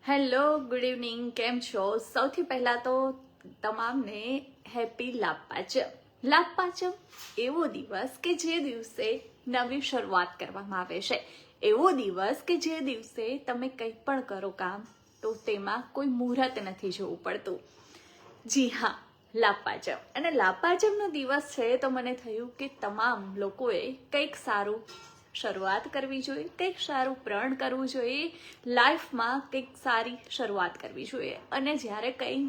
Hello, good evening. કેમ છો? સૌથી પહેલા તો તમામને હેપી લાભ પાંચમ. લાભ પાંચમ એવો દિવસ કે જે દિવસે નવી શરૂઆત કરવામાં આવે છે. એવો દિવસ કે જે દિવસે તમે કંઈ પણ કરો કામ તો તેમાં કોઈ મુહૂર્ત નથી જોવું પડતું. જી હા, લાભ પાંચમ. અને લાભ પાંચમનો દિવસ છે તો મને થયું કે તમામ લોકોએ કંઈક સારું શરૂઆત કરવી જોઈએ, કંઈક સારું પ્રણ કરવું જોઈએ, લાઈફમાં કંઈક સારી શરૂઆત કરવી જોઈએ. અને જ્યારે કંઈ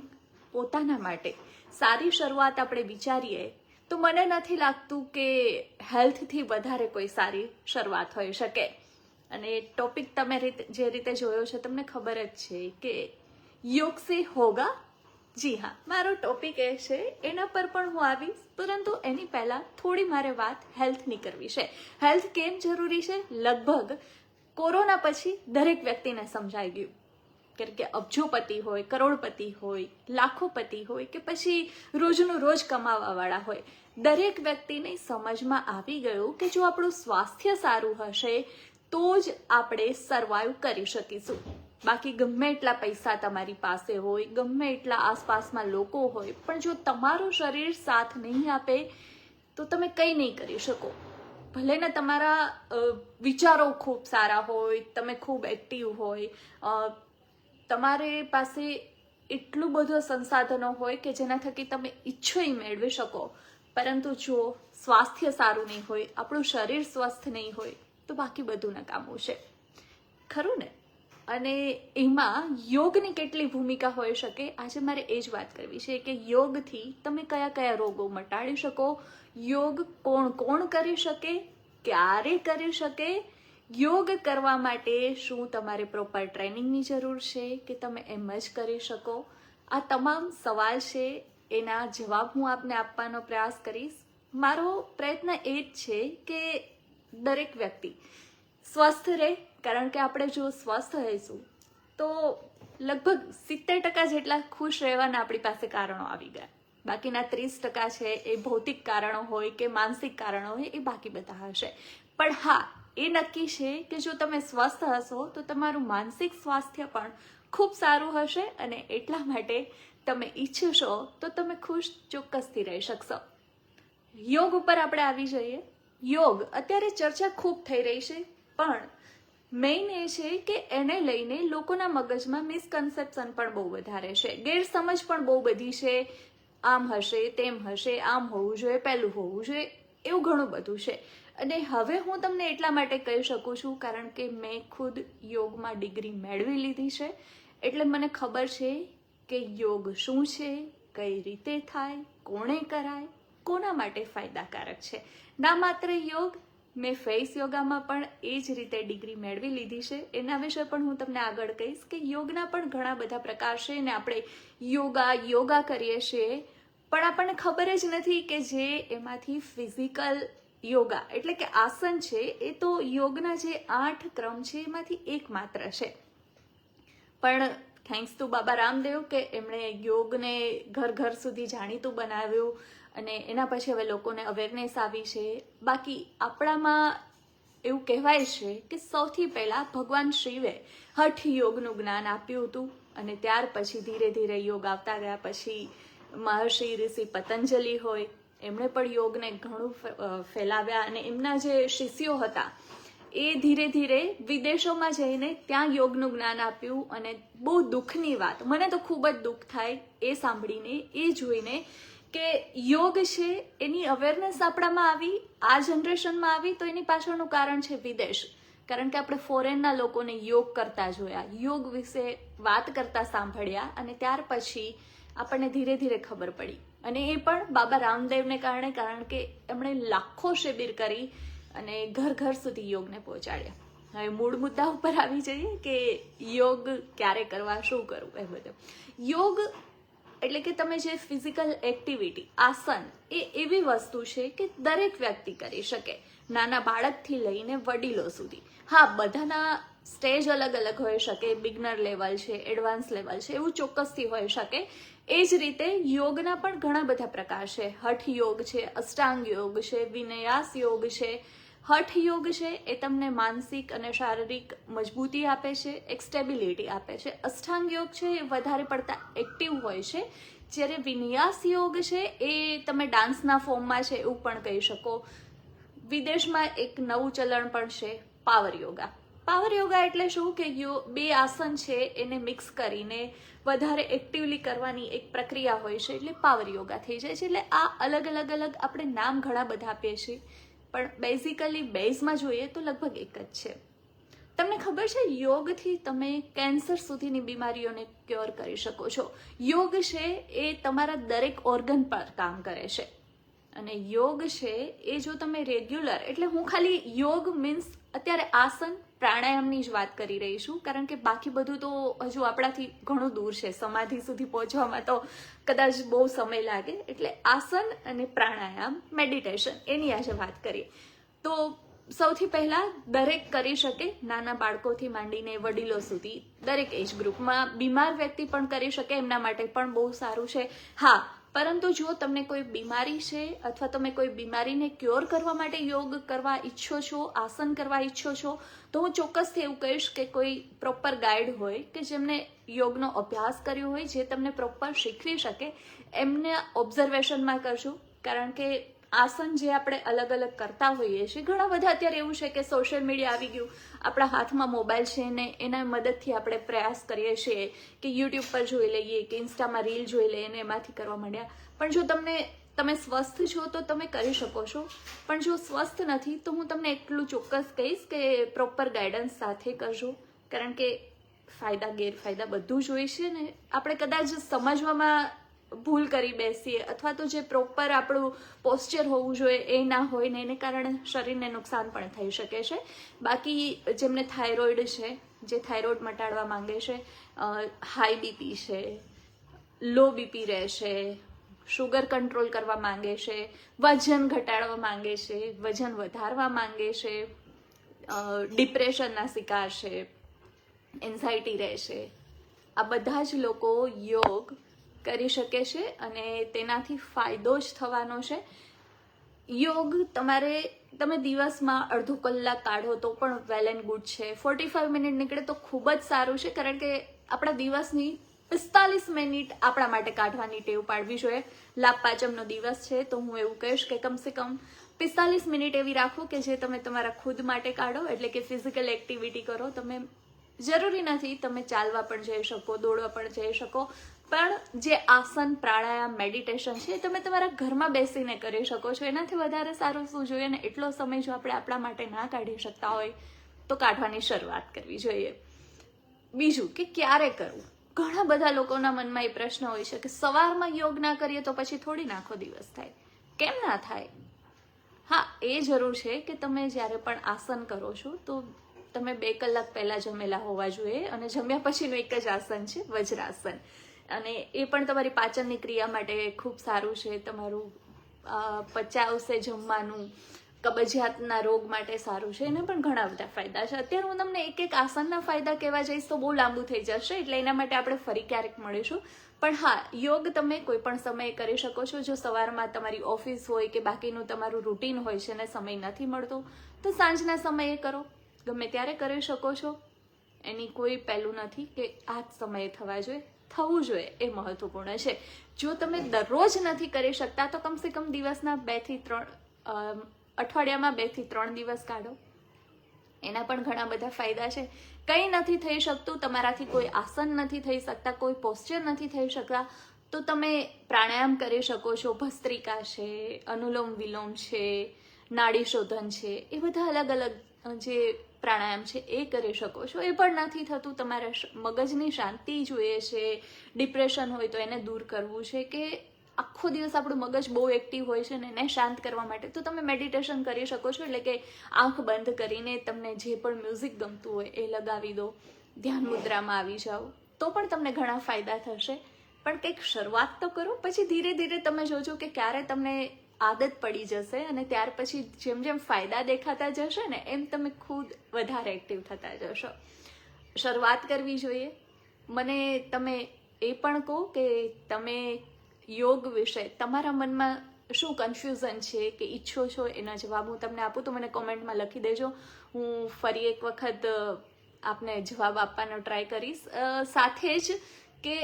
પોતાના માટે સારી શરૂઆત આપણે વિચારીએ તો મને નથી લાગતું કે હેલ્થથી વધારે કોઈ સારી શરૂઆત હોઈ શકે. અને ટોપિક તમે જે રીતે જોયો છે તમને ખબર જ છે કે યોગ સે હોગા. જી હા, મારો ટોપિક એ છે, એના પર પણ હું આવીશ, પરંતુ એની પહેલાં થોડી મારે વાત હેલ્થની કરવી છે. હેલ્થ કેમ જરૂરી છે? લગભગ કોરોના પછી દરેક વ્યક્તિને સમજાઈ ગયું. કારણ કે અબજોપતિ હોય, કરોડપતિ હોય, લાખોપતિ હોય કે પછી રોજનું રોજ કમાવાવાળા હોય, દરેક વ્યક્તિને સમજમાં આવી ગયું કે જો આપણું સ્વાસ્થ્ય સારું હશે તો જ આપણે સર્વાઈવ કરી શકીશું. બાકી ગમે એટલા પૈસા તમારી પાસે હોય, ગમે એટલા આસપાસમાં લોકો હોય, પણ જો તમારું શરીર સાથ નહીં આપે તો તમે કંઈ નહીં કરી શકો. ભલે ને તમારા વિચારો ખૂબ સારા હોય, તમે ખૂબ એક્ટિવ હોય, તમારે પાસે એટલું બધું સંસાધનો હોય કે જેના થકી તમે ઈચ્છો એ મેળવી શકો, પરંતુ જો સ્વાસ્થ્ય સારું નહીં હોય, આપણું શરીર સ્વસ્થ નહીં હોય તો બાકી બધું નકામું છે, ખરું ને? અને એમાં યોગની કેટલી ભૂમિકા હોઈ શકે, આજે મારે એ જ વાત કરવી છે કે યોગથી તમે કયા કયા રોગો મટાડી શકો, યોગ કોણ કોણ કરી શકે, ક્યારે કરી શકે, યોગ કરવા માટે શું તમારે પ્રોપર ટ્રેનિંગની જરૂર છે કે તમે એમ જ કરી શકો. આ તમામ સવાલ છે, એના જવાબ હું આપને આપવાનો પ્રયાસ કરીશ. મારો પ્રયત્ન એ જ છે કે દરેક વ્યક્તિ સ્વસ્થ રહે, કારણ કે આપણે જો સ્વસ્થ રહીશું તો લગભગ 70% જેટલા ખુશ રહેવાના આપણી પાસે કારણો આવી ગયા. બાકીના 30% છે એ ભૌતિક કારણો હોય કે માનસિક કારણો હોય, એ બાકી બધા હશે. પણ હા, એ નક્કી છે કે જો તમે સ્વસ્થ હશો તો તમારું માનસિક સ્વાસ્થ્ય પણ ખૂબ સારું હશે, અને એટલા માટે તમે ઈચ્છશો તો તમે ખુશ ચોક્કસથી રહી શકશો. યોગ ઉપર આપણે આવી જઈએ. યોગ અત્યારે ચર્ચા ખૂબ થઈ રહી છે, પણ મેઇન એ છે કે એને લઈને લોકોના મગજમાં મિસકન્સેપ્શન પણ બહુ વધારે છે, ગેરસમજ પણ બહુ બધી છે. આમ હશે, તેમ હશે, આમ હોવું જોઈએ, પેલું હોવું જોઈએ, એવું ઘણું બધું છે. અને હવે હું તમને એટલા માટે કહી શકું છું કારણ કે મેં ખુદ યોગમાં ડિગ્રી મેળવી લીધી છે, એટલે મને ખબર છે કે યોગ શું છે, કઈ રીતે થાય, કોણે કરાય, કોના માટે ફાયદાકારક છે. ના માત્ર યોગ, મેં ફેસ યોગામાં પણ એ જ રીતે ડિગ્રી મેળવી લીધી છે. એના વિશે પણ હું તમને આગળ કહીશ કે યોગના પણ ઘણા બધા પ્રકાર છે ને આપણે યોગા કરીએ છીએ, પણ આપણને ખબર જ નથી કે જે એમાંથી ફિઝિકલ યોગા એટલે કે આસન છે એ તો યોગના જે 8 ક્રમ છે એમાંથી એક માત્ર છે. પણ થેન્ક્સ ટુ બાબા રામદેવ કે એમણે યોગને ઘર ઘર સુધી જાણીતું બનાવ્યું, અને એના પછી હવે લોકોને અવેરનેસ આવી છે. બાકી આપણામાં એવું કહેવાય છે કે સૌથી પહેલાં ભગવાન શિવે હઠ યોગનું જ્ઞાન આપ્યું હતું, અને ત્યાર પછી ધીરે ધીરે યોગ આવતા ગયા. પછી મહર્ષિ ઋષિ પતંજલિ હોય, એમણે પણ યોગને ઘણું ફેલાવ્યા, અને એમના જે શિષ્યો હતા એ ધીરે ધીરે વિદેશોમાં જઈને ત્યાં યોગનું જ્ઞાન આપ્યું. અને બહુ દુઃખની વાત, મને તો ખૂબ જ દુઃખ થાય એ સાંભળીને, એ જોઈને કે યોગ છે એની અવેરનેસ આપણામાં આવી, આ જનરેશનમાં આવી, તો એની પાછળનું કારણ છે વિદેશ. કારણ કે આપણે ફોરેનના લોકોને યોગ કરતા જોયા, યોગ વિશે વાત કરતા સાંભળ્યા, અને ત્યાર પછી આપણને ધીરે ધીરે ખબર પડી. અને એ પણ બાબા રામદેવને કારણે, કારણ કે એમણે લાખો શિબિર કરી અને ઘર ઘર સુધી યોગને પહોંચાડ્યા. હવે મૂળ મુદ્દા ઉપર આવી જઈએ કે યોગ ક્યારે કરવા, શું કરવું, એ બધું. યોગ એટલે કે તમે જે ફિઝિકલ એક્ટિવિટી, આસન, એ એવી વસ્તુ છે કે દરેક વ્યક્તિ કરી શકે, નાના બાળકથી લઈને વડીલો સુધી. હા, બધાના સ્ટેજ અલગ અલગ હોઈ શકે, બિગનર લેવલ છે, એડવાન્સ લેવલ છે, એવું ચોક્કસથી હોઈ શકે. એ જ રીતે યોગના પણ ઘણા બધા પ્રકાર છે. હઠ યોગ છે, અષ્ટાંગ યોગ છે, વિન્યાસ યોગ છે, હઠ યોગ છે એ તમને માનસિક અને શારીરિક મજબૂતી આપે છે, એક સ્ટેબિલિટી આપે છે. અષ્ટાંગ યોગ છે એ વધારે પડતા એક્ટિવ હોય છે, જ્યારે વિન્યાસ યોગ છે એ તમે ડાન્સના ફોર્મમાં છે એવું પણ કહી શકો. વિદેશમાં એક નવું ચલણ પણ છે પાવર યોગા. પાવર યોગા એટલે શું કે બે આસન છે એને મિક્સ કરીને વધારે એક્ટિવલી કરવાની એક પ્રક્રિયા હોય છે, એટલે પાવર યોગા થઈ જાય છે. એટલે આ અલગ અલગ આપણે નામ ઘણા બધા આપીએ છીએ, પણ બેઝિકલી બેઝમાં જોઈએ તો લગભગ એક જ છે. તમને ખબર છે યોગથી તમે કેન્સર સુધીની બીમારીઓને ક્યોર કરી શકો છો. યોગ છે એ તમારા દરેક ઓર્ગન પર કામ કરે છે, અને યોગ છે એ જો તમે રેગ્યુલર, એટલે હું ખાલી યોગ મીન્સ અત્યારે આસન પ્રાણાયામની જ વાત કરી રહી છું, કારણ કે બાકી બધું તો હજુ આપણાથી ઘણું દૂર છે. સમાધિ સુધી પહોંચવામાં તો કદાચ બહુ સમય લાગે. એટલે આસન અને પ્રાણાયામ, મેડિટેશન, એની આજે વાત કરીએ તો સૌથી પહેલા દરેક કરી શકે, નાના બાળકોથી માંડીને વડીલો સુધી દરેક એજ ગ્રુપમાં. બીમાર વ્યક્તિ પણ કરી શકે, એમના માટે પણ બહુ સારું છે. હા, પરંતુ જો તમને કોઈ બીમારી છે અથવા તમે કોઈ બીમારીને ક્યોર કરવા માટે યોગ કરવા ઈચ્છો છો, આસન કરવા ઈચ્છો છો, તો હું ચોક્કસથી એવું કહીશ કે કોઈ પ્રોપર ગાઈડ હોય કે જેમને યોગનો અભ્યાસ કર્યો હોય, જે તમને પ્રોપર શીખવી શકે, એમને ઓબ્ઝર્વેશનમાં કરજો. કારણ કે આસન જે આપણે અલગ અલગ કરતા હોઈએ છીએ, ઘણા બધા અત્યારે એવું છે કે સોશિયલ મીડિયા આવી ગયું, આપણા હાથમાં મોબાઈલ છે ને એના મદદથી આપણે પ્રયાસ કરીએ છીએ કે યુટ્યુબ પર જોઈ લઈએ કે ઇન્સ્ટામાં રીલ જોઈ લઈએ ને એમાંથી કરવા માંડ્યા. પણ જો તમે સ્વસ્થ છો તો તમે કરી શકો છો, પણ જો સ્વસ્થ નથી તો હું તમને એટલું ચોક્કસ કહીશ કે પ્રોપર ગાઈડન્સ સાથે કરજો. કારણ કે ફાયદા ગેરફાયદા બધું જ હોય છે ને, આપણે કદાચ સમજવામાં ભૂલ કરી બેસીએ અથવા તો જે પ્રોપર આપણું પોસ્ચર હોવું જોઈએ એ ના હોય ને એને કારણે શરીરને નુકસાન પણ થઈ શકે છે. બાકી જેમને થાઇરોઇડ છે, જે થાઇરોઇડ મટાડવા માંગે છે, હાઈ બીપી છે, લો બીપી રહેશે, શુગર કંટ્રોલ કરવા માંગે છે, વજન ઘટાડવા માંગે છે, વજન વધારવા માંગે છે, ડિપ્રેશનના શિકાર છે, એન્ઝાઇટી રહેશે, આ બધા જ લોકો યોગ કરી શકે છે અને તેનાથી ફાયદો જ થવાનો છે. યોગ તમે દિવસમાં અડધો કલાક કાઢો તો પણ વેલ એન્ડ ગુડ છે. 45 મિનિટ નીકળે તો ખૂબ જ સારું છે, કારણ કે આપણા દિવસની 45 મિનિટ આપણા માટે કાઢવાની ટેવ પાડવી જોઈએ. લાભ પાંચમનો દિવસ છે તો હું એવું કહીશ કે કમસે કમ 45 મિનિટ એવી રાખો કે જે તમે તમારા ખુદ માટે કાઢો, એટલે કે ફિઝિકલ એક્ટિવિટી કરો. તમે જરૂરી નથી તમે ચાલવા પણ જઈ શકો, દોડવા પણ જઈ શકો, પણ જે આસન, પ્રાણાયામ, મેડિટેશન છે તમે તમારા ઘરમાં બેસીને કરી શકો છો. એનાથી વધારે સારું શું જોઈએ ને? એટલો સમય જો આપણે આપણા માટે ના કાઢી શકતા હોય તો કાઢવાની શરૂઆત કરવી જોઈએ. બીજું કે ક્યારે કરવું, ઘણા બધા લોકોના મનમાં એ પ્રશ્ન હોય છે કે સવારમાં યોગ ના કરીએ તો પછી થોડી આખો દિવસ થાય. કેમ ના થાય? હા, એ જરૂર છે કે તમે જ્યારે પણ આસન કરો છો તો તમે 2 કલાક પહેલા જમેલા હોવા જોઈએ, અને જમ્યા પછીનું એક જ આસન છે વજ્રાસન, અને એ પણ તમારી પાચનની ક્રિયા માટે ખૂબ સારું છે. તમારું પચાવશે જમવાનું, કબજિયાતના રોગ માટે સારું છે, એને પણ ઘણા બધા ફાયદા છે. અત્યારે હું તમને એક આસનના ફાયદા કહેવા જઈશ તો બહુ લાંબુ થઈ જશે, એટલે એના માટે આપણે ફરી ક્યારેક મળીશું. પણ હા, યોગ તમે કોઈ પણ સમયે કરી શકો છો. જો સવારમાં તમારી ઓફિસ હોય કે બાકીનું તમારું રૂટીન હોય છે ને સમય નથી મળતો તો સાંજના સમયે કરો, ગમે ત્યારે કરી શકો છો. એની કોઈ પહેલું નથી કે આ જ સમયે થવા જોઈએ, થવું જોઈએ એ મહત્વપૂર્ણ છે. જો તમે દરરોજ નથી કરી શકતા તો કમસે કમ દિવસના 2 થી 3 અઠવાડિયામાં 2 થી 3 દિવસ કાઢો, એના પણ ઘણા બધા ફાયદા છે. કંઈ નથી થઈ શકતું, તમારાથી કોઈ આસન નથી થઈ શકતા, કોઈ પોસ્ચર નથી થઈ શકતા, તો તમે પ્રાણાયામ કરી શકો છો. ભસ્ત્રિકા છે, અનુલોમ વિલોમ છે, નાડી શોધન છે, એ બધા અલગ અલગ જે પ્રાણાયામ છે એ કરી શકો છો. એ પણ નથી થતું, તમારે મગજની શાંતિ જોઈએ છે, ડિપ્રેશન હોય તો એને દૂર કરવું છે, કે આખો દિવસ આપણું મગજ બહુ એક્ટિવ હોય છે ને એને શાંત કરવા માટે, તો તમે મેડિટેશન કરી શકો છો. એટલે કે આંખ બંધ કરીને તમને જે પણ મ્યુઝિક ગમતું હોય એ લગાવી દો, ધ્યાન મુદ્રામાં આવી જાઓ, તો પણ તમને ઘણા ફાયદા થશે. પણ કંઈક શરૂઆત તો કરો, પછી ધીરે ધીરે તમે જોજો કે ક્યારે તમને આદત પડી જશે, અને ત્યાર પછી જેમ જેમ ફાયદા દેખાતા જશે ને એમ તમે ખુદ વધારે એક્ટિવ થતા જશો. શરૂઆત કરવી જોઈએ. મને તમે એ પણ કહો કે તમે યોગ વિશે તમારા મનમાં શું કન્ફ્યુઝન છે કે ઈચ્છો છો એના જવાબ હું તમને આપું તો મને કોમેન્ટમાં લખી દેજો. હું ફરી એક વખત આપને જવાબ આપવાનો ટ્રાય કરીશ. સાથે જ કે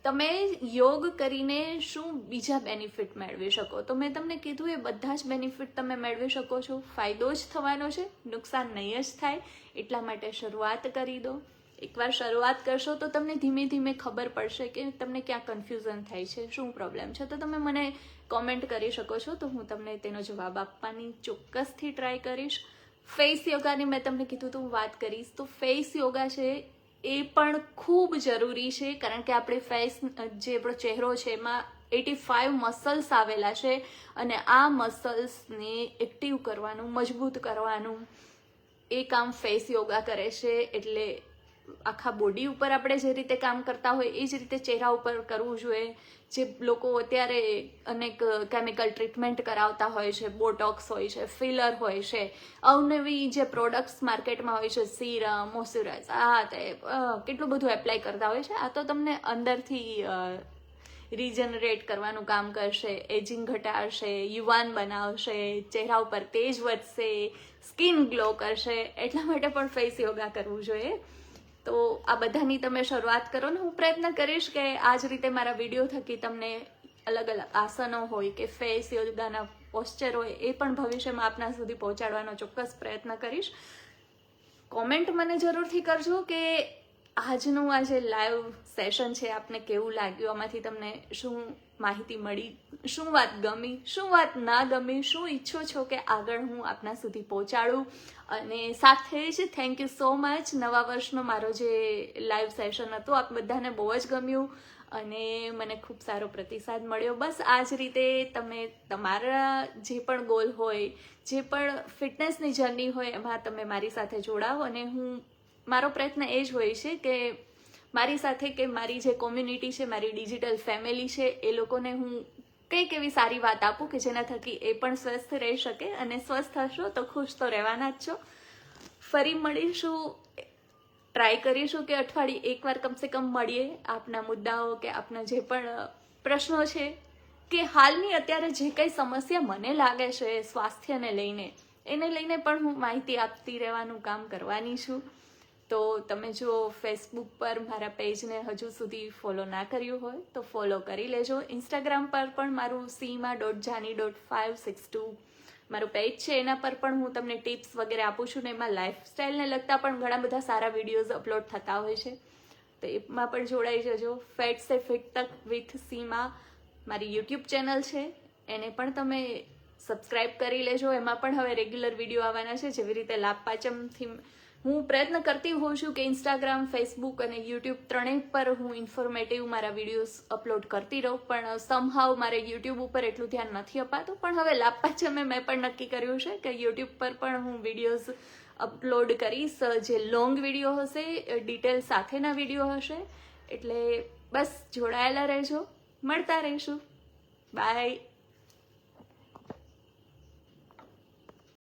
તમે યોગ કરીને શું બીજા બેનિફિટ મેળવી શકો, તો મેં તમને કીધું એ બધા જ બેનિફિટ તમે મેળવી શકો છો. ફાયદો જ થવાનો છે, નુકસાન નહીં જ થાય. એટલા માટે શરૂઆત કરી દો. એકવાર શરૂઆત કરશો તો તમને ધીમે ધીમે ખબર પડશે કે તમને ક્યાં કન્ફ્યુઝન થાય છે, શું પ્રોબ્લેમ છે. તો તમે મને કોમેન્ટ કરી શકો છો, તો હું તમને તેનો જવાબ આપવાની ચોક્કસથી ટ્રાય કરીશ. ફેસ યોગાની મેં તમને કીધું તો હું વાત કરીશ. તો ફેસ યોગા છે એ પણ ખૂબ જરૂરી છે, કારણ કે આપણે ફેસ જે આપણો ચહેરો છે એમાં 85 મસલ્સ આવેલા છે અને આ મસલ્સને એક્ટિવ કરવાનું, મજબૂત કરવાનું એ કામ ફેસ યોગા કરે છે. એટલે આખા બોડી ઉપર આપણે જે રીતે કામ કરતા હોય એ જ રીતે ચહેરા ઉપર કરવું જોઈએ. જે લોકો અત્યારે અનેક કેમિકલ ટ્રીટમેન્ટ કરાવતા હોય છે, બોટોક્સ હોય છે, ફિલર હોય છે, અવનવી જે પ્રોડક્ટ્સ માર્કેટમાં હોય છે, સીરમ, મોઇશ્ચરાઇઝર, તે કેટલું બધું એપ્લાય કરતા હોય છે. આ તો તમને અંદરથી રિજનરેટ કરવાનું કામ કરશે, એજિંગ ઘટાડશે, યુવાન બનાવશે, ચહેરા ઉપર તેજ વધશે, સ્કિન ગ્લો કરશે. એટલા માટે પણ ફેસ યોગા કરવું જોઈએ. તો આ બધાની તમે શરૂઆત કરો ને હું પ્રયત્ન કરીશ કે આ જ રીતે મારા વિડીયો થકી તમને અલગ અલગ આસનો હોય કે ફેસ યોગાના પોસ્ચર હોય એ પણ ભવિષ્યમાં આપના સુધી પહોંચાડવાનો ચોક્કસ પ્રયત્ન કરીશ. કોમેન્ટ મને જરૂરથી કરજો કે આજનું આ જે લાઈવ સેશન છે આપને કેવું લાગ્યું, આમાંથી તમને શું માહિતી મળી, શું વાત ગમી, શું વાત ના ગમી, શું ઈચ્છો છો કે આગળ હું આપના સુધી પહોંચાડું. અને સાથે જ થેન્ક યુ સો મચ. નવા વર્ષનો મારો જે લાઈવ સેશન હતો આપ બધાને બહુ જ ગમ્યું અને મને ખૂબ સારો પ્રતિસાદ મળ્યો. બસ આ જ રીતે તમે તમારા જે પણ ગોલ હોય, જે પણ ફિટનેસની જર્ની હોય એમાં તમે મારી સાથે જોડાઓ. અને મારો પ્રયત્ન એ જ હોય છે કે મારી સાથે કે મારી જે કોમ્યુનિટી છે, મારી ડિજિટલ ફેમિલી છે, એ લોકોને હું કંઈક એવી સારી વાત આપું કે જેના થકી એ પણ સ્વસ્થ રહી શકે. અને સ્વસ્થ હશો તો ખુશ તો રહેવાના જ છો. ફરી મળીશું, ટ્રાય કરીશું કે અઠવાડિયે એકવાર કમસે કમ મળીએ. આપના મુદ્દાઓ કે આપના જે પણ પ્રશ્નો છે કે હાલની અત્યારે જે કંઈ સમસ્યા મને લાગે છે સ્વાસ્થ્યને લઈને, એને લઈને પણ હું માહિતી આપતી રહેવાનું કામ કરવાની છું. તો તમે જો ફેસબુક પર મારા પેજને હજુ સુધી ફોલો ના કર્યું હોય તો ફોલો કરી લેજો. ઇન્સ્ટાગ્રામ પર પણ મારું seema.jani.562 મારું પેજ છે, એના પર પણ હું તમને ટિપ્સ વગેરે આપું છું ને એમાં લાઈફસ્ટાઈલને લગતા પણ ઘણા બધા સારા વિડીયોઝ અપલોડ થતા હોય છે. તો એમાં પણ જોડાઈ જજો. ફેટ સે ફિટ તક વિથ સીમા મારી યુટ્યુબ ચેનલ છે, એને પણ તમે સબસ્ક્રાઈબ કરી લેજો. એમાં પણ હવે રેગ્યુલર વિડીયો આવવાના છે. જેવી રીતે લાભ પાચમથી હું પ્રયત્ન કરતી હોઉં છું કે ઇન્સ્ટાગ્રામ, ફેસબુક અને યુટ્યુબ ત્રણેય પર હું ઇન્ફોર્મેટિવ મારા વિડીયોઝ અપલોડ કરતી રહું. પણ સમહાવ મારે યુટ્યુબ ઉપર એટલું ધ્યાન નથી અપાતું. પણ હવે લાભ પાચમે મેં પણ નક્કી કર્યું છે કે યુટ્યુબ પર પણ હું વિડીયોઝ અપલોડ કરીશ. જે લોંગ વિડીયો હશે, ડિટેલ સાથેના વિડીયો હશે. એટલે બસ જોડાયેલા રહેજો, મળતા રહીશું. બાય.